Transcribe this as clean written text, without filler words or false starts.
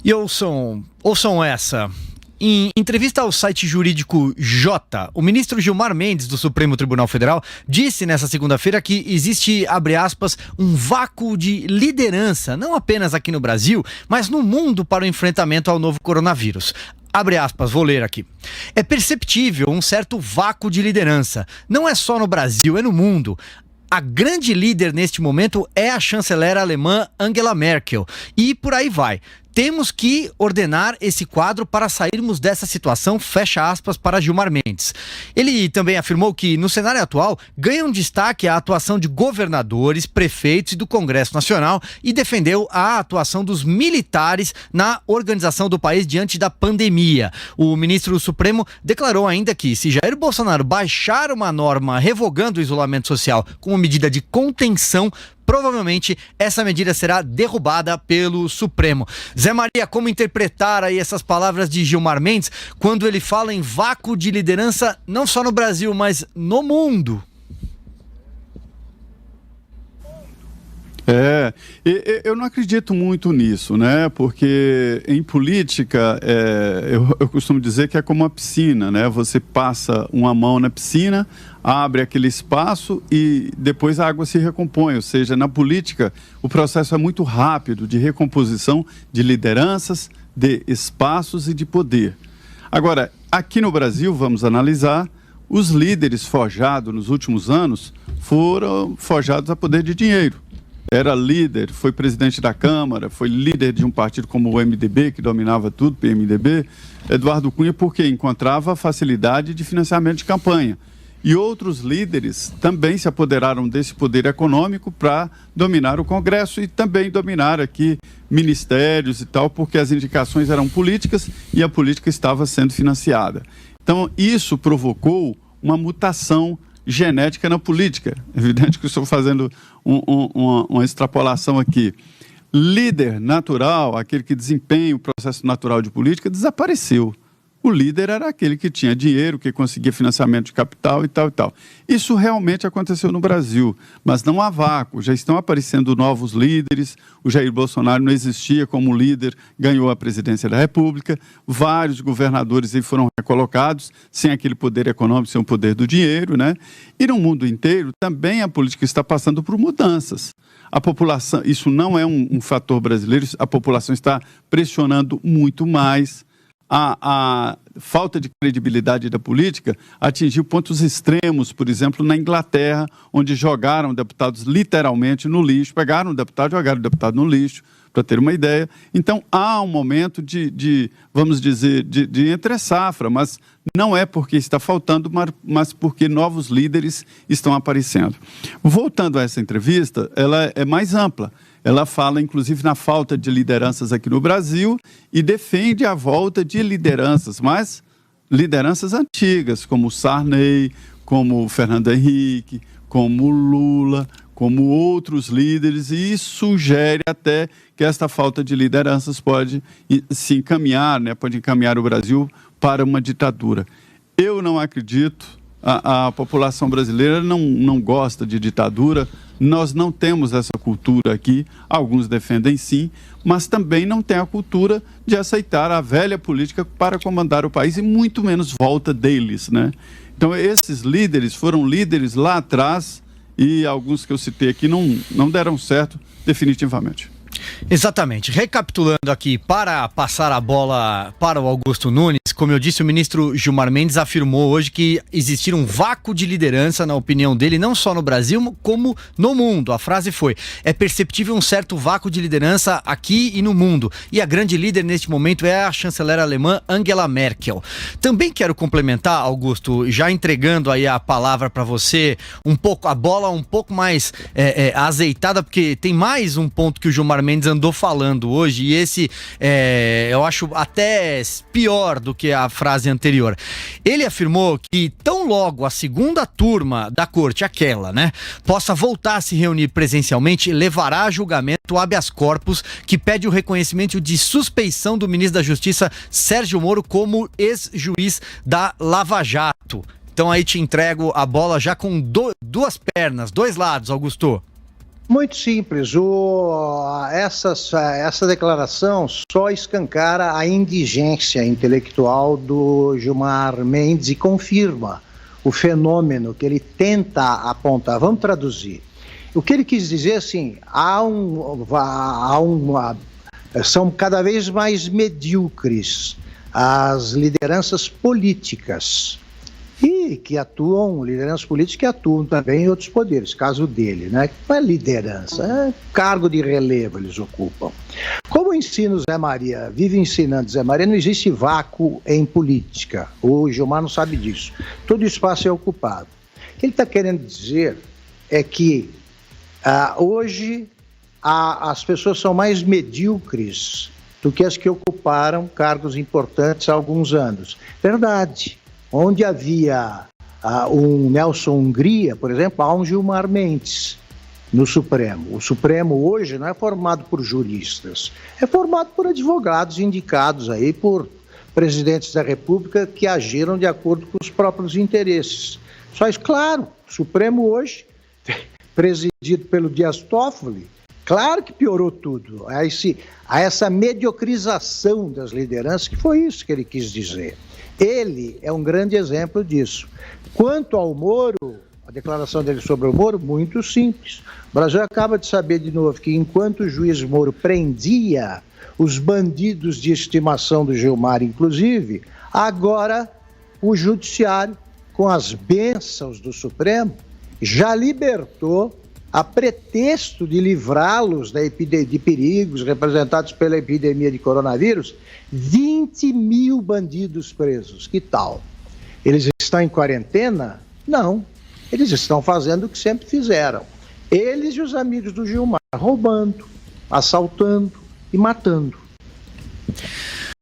E ouçam essa. Em entrevista ao site jurídico J, o ministro Gilmar Mendes, do Supremo Tribunal Federal, disse nessa segunda-feira que existe, abre aspas, um vácuo de liderança, não apenas aqui no Brasil, mas no mundo para o enfrentamento ao novo coronavírus. Abre aspas, vou ler aqui. É perceptível um certo vácuo de liderança. Não é só no Brasil, é no mundo. A grande líder neste momento é a chanceler alemã Angela Merkel. E por aí vai. Temos que ordenar esse quadro para sairmos dessa situação, fecha aspas, para Gilmar Mendes. Ele também afirmou que, no cenário atual, ganham destaque a atuação de governadores, prefeitos e do Congresso Nacional e defendeu a atuação dos militares na organização do país diante da pandemia. O ministro do Supremo declarou ainda que, se Jair Bolsonaro baixar uma norma revogando o isolamento social como medida de contenção, provavelmente essa medida será derrubada pelo Supremo. Zé Maria, como interpretar aí essas palavras de Gilmar Mendes quando ele fala em vácuo de liderança não só no Brasil, mas no mundo? Eu não acredito muito nisso, né? Porque em política, eu costumo dizer que é como uma piscina, né? Você passa uma mão na piscina, abre aquele espaço e depois a água se recompõe. Ou seja, na política, o processo é muito rápido de recomposição de lideranças, de espaços e de poder. Agora, aqui no Brasil, vamos analisar, os líderes forjados nos últimos anos foram forjados a poder de dinheiro. Era líder, foi presidente da Câmara, foi líder de um partido como o MDB, que dominava tudo, PMDB, Eduardo Cunha, porque encontrava facilidade de financiamento de campanha. E outros líderes também se apoderaram desse poder econômico para dominar o Congresso e também dominar aqui ministérios e tal, porque as indicações eram políticas e a política estava sendo financiada. Então, isso provocou uma mutação genética na política. É evidente que eu estou fazendo uma extrapolação aqui. Líder natural, aquele que desempenha o processo natural de política, desapareceu. O líder era aquele que tinha dinheiro, que conseguia financiamento de capital e tal e tal. Isso realmente aconteceu no Brasil, mas não há vácuo. Já estão aparecendo novos líderes. O Jair Bolsonaro não existia como líder, ganhou a presidência da República. Vários governadores aí foram recolocados sem aquele poder econômico, sem o poder do dinheiro, né? E no mundo inteiro também a política está passando por mudanças. A população, isso não é um fator brasileiro, a população está pressionando muito mais. A falta de credibilidade da política atingiu pontos extremos, por exemplo, na Inglaterra, onde jogaram deputados literalmente no lixo, pegaram o deputado e jogaram o deputado no lixo, para ter uma ideia. Então, há um momento vamos dizer, de entre-safra, mas não é porque está faltando, mas porque novos líderes estão aparecendo. Voltando a essa entrevista, ela é mais ampla. Ela fala, inclusive, na falta de lideranças aqui no Brasil e defende a volta de lideranças, mas lideranças antigas, como o Sarney, como o Fernando Henrique, como o Lula, como outros líderes, e sugere até que esta falta de lideranças pode se encaminhar, né, pode encaminhar o Brasil para uma ditadura. Eu não acredito. A população brasileira não gosta de ditadura, nós não temos essa cultura aqui, alguns defendem sim, mas também não tem a cultura de aceitar a velha política para comandar o país e muito menos volta deles, né? Então esses líderes foram líderes lá atrás e alguns que eu citei aqui não deram certo definitivamente. Exatamente. Recapitulando aqui, para passar a bola para o Augusto Nunes, como eu disse, o ministro Gilmar Mendes afirmou hoje que existia um vácuo de liderança, na opinião dele, não só no Brasil, como no mundo. A frase foi: é perceptível um certo vácuo de liderança aqui e no mundo. E a grande líder neste momento é a chanceler alemã Angela Merkel. Também quero complementar, Augusto, já entregando aí a palavra para você, a bola um pouco mais azeitada, porque tem mais um ponto que o Gilmar Mendes andou falando hoje, e esse eu acho até pior do que a frase anterior. Ele afirmou que tão logo a segunda turma da corte, aquela, né, possa voltar a se reunir presencialmente, levará a julgamento o habeas corpus que pede o reconhecimento de suspeição do ministro da Justiça Sérgio Moro como ex-juiz da Lava Jato. Então aí te entrego a bola já com duas pernas, dois lados, Augusto. Muito simples. Essa declaração só escancara a indigência intelectual do Gilmar Mendes e confirma o fenômeno que ele tenta apontar. Vamos traduzir. O que ele quis dizer, assim, são cada vez mais medíocres as lideranças políticas e que atuam, lideranças políticas que atuam também em outros poderes, caso dele, né? Não é liderança, é cargo de relevo eles ocupam. Como ensina o Zé Maria, vive ensinando Zé Maria, não existe vácuo em política. O Gilmar não sabe disso. Todo espaço é ocupado. O que ele está querendo dizer é que hoje as pessoas são mais medíocres do que as que ocuparam cargos importantes há alguns anos. Verdade. Onde havia um Nelson Hungria, por exemplo, há um Gilmar Mendes no Supremo. O Supremo hoje não é formado por juristas, é formado por advogados indicados aí por presidentes da República que agiram de acordo com os próprios interesses. Só isso, claro, o Supremo hoje, presidido pelo Dias Toffoli, claro que piorou tudo. Há essa mediocrização das lideranças, que foi isso que ele quis dizer. Ele é um grande exemplo disso. Quanto ao Moro, a declaração dele sobre o Moro, muito simples. O Brasil acaba de saber de novo que enquanto o juiz Moro prendia os bandidos de estimação do Gilmar, inclusive, agora o judiciário, com as bênçãos do Supremo, já libertou, a pretexto de livrá-los de perigos representados pela epidemia de coronavírus, 20 mil bandidos presos. Que tal? Eles estão em quarentena? Não. Eles estão fazendo o que sempre fizeram. Eles e os amigos do Gilmar, roubando, assaltando e matando.